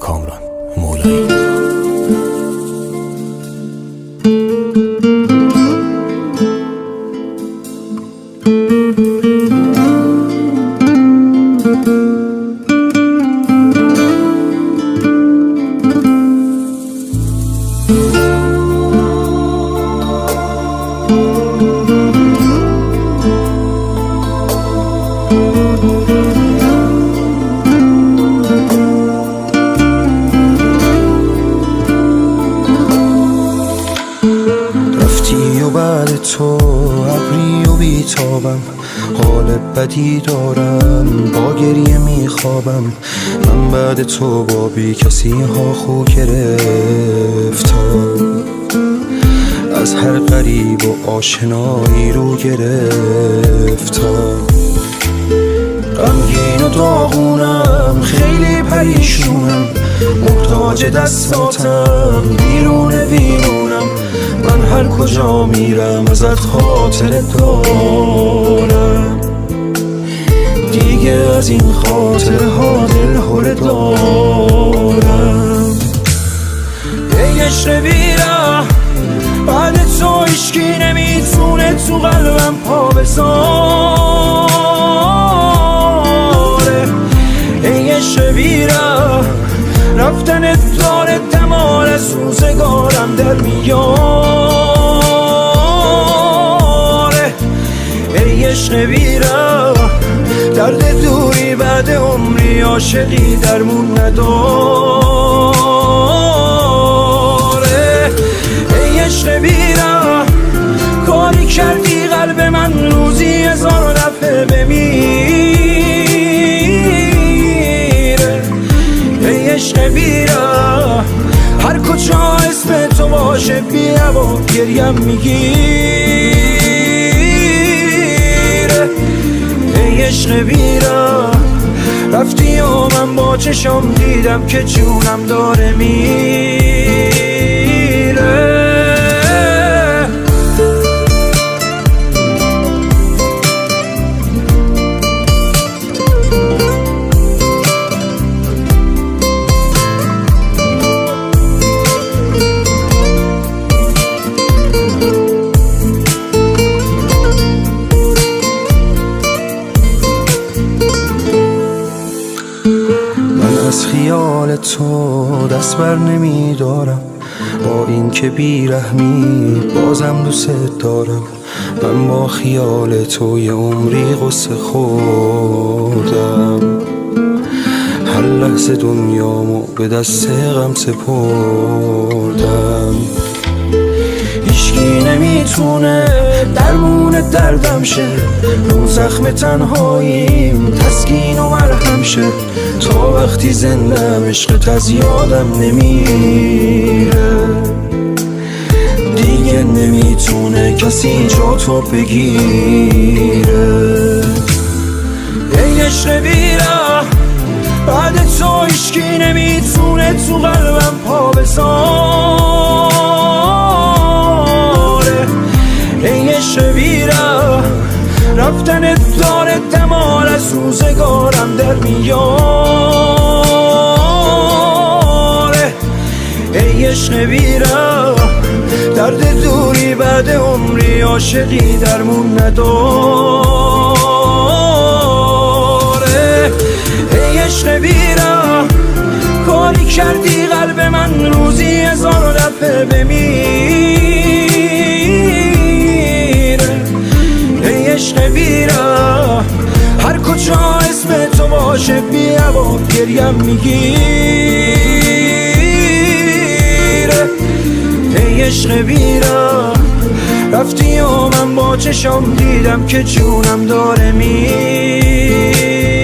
کامران مولایی. رفتی و بعد تو ابری و بیتابم، حال بدی دارم با گریه میخوابم. من بعد تو با بی کسی ها خو گرفتم، از هر غریب و آشنایی رو گرفتم. غمگین و داغونم، خیلی پریشونم، محتاج دستاتم، بیرونم. من هر کجا میرم ازت خاطر دارم، دیگه از این خاطرها دلهره دارم. ای عشق بیره، بعد تو هیچکی نمیتونه تو قلبم پا بذاره. ای عشق بیره، رفتنت داره دمار از روزگارم در میاره. ای عشق بیره، درد دوری بعد عمری عاشقی درمون نداره. ای عشق بیره، کاری کردی قلب من روزی 1000 دفعه بمیره. ای عشق بیره، هر کجا اسم تو باشه بیا و گریم میگیره. ای عشق بیره، رفتی و من با چشم دیدم که جونم داره میره. از خیال تو دست بر نمی دارم، با این که بیرحمی بازم دوست دارم. من با خیال تو یه عمری غصه خوردم، هر لحظه دنیامو به دست غم سپردم. هیچکی نمیتونه درمون دردم شه، رو زخم تنهاییم تسکین و مرهم شه. تا وقتی زندم عشقت از یادم نمیره، دیگه نمیتونه کسی جا تو بگیره. ای عشق بیره، بعد تو هیچکی نمیتونه تو قلبم پا بذاره. ای عشق بیره، رفتنت داره دمار از روزگارم در میاره. ای عشق بیره، درد دوری بعد عمری عاشقی درمون نداره. ای عشق بیره، کاری کردی قلب من روزی 1000 دفعه بمیره. ای عشق بیره، هر کجا اسم تو باشه بیا و گریم میگیره. ای عشق بیره، رفتی و من با چشم دیدم که جونم داره میره.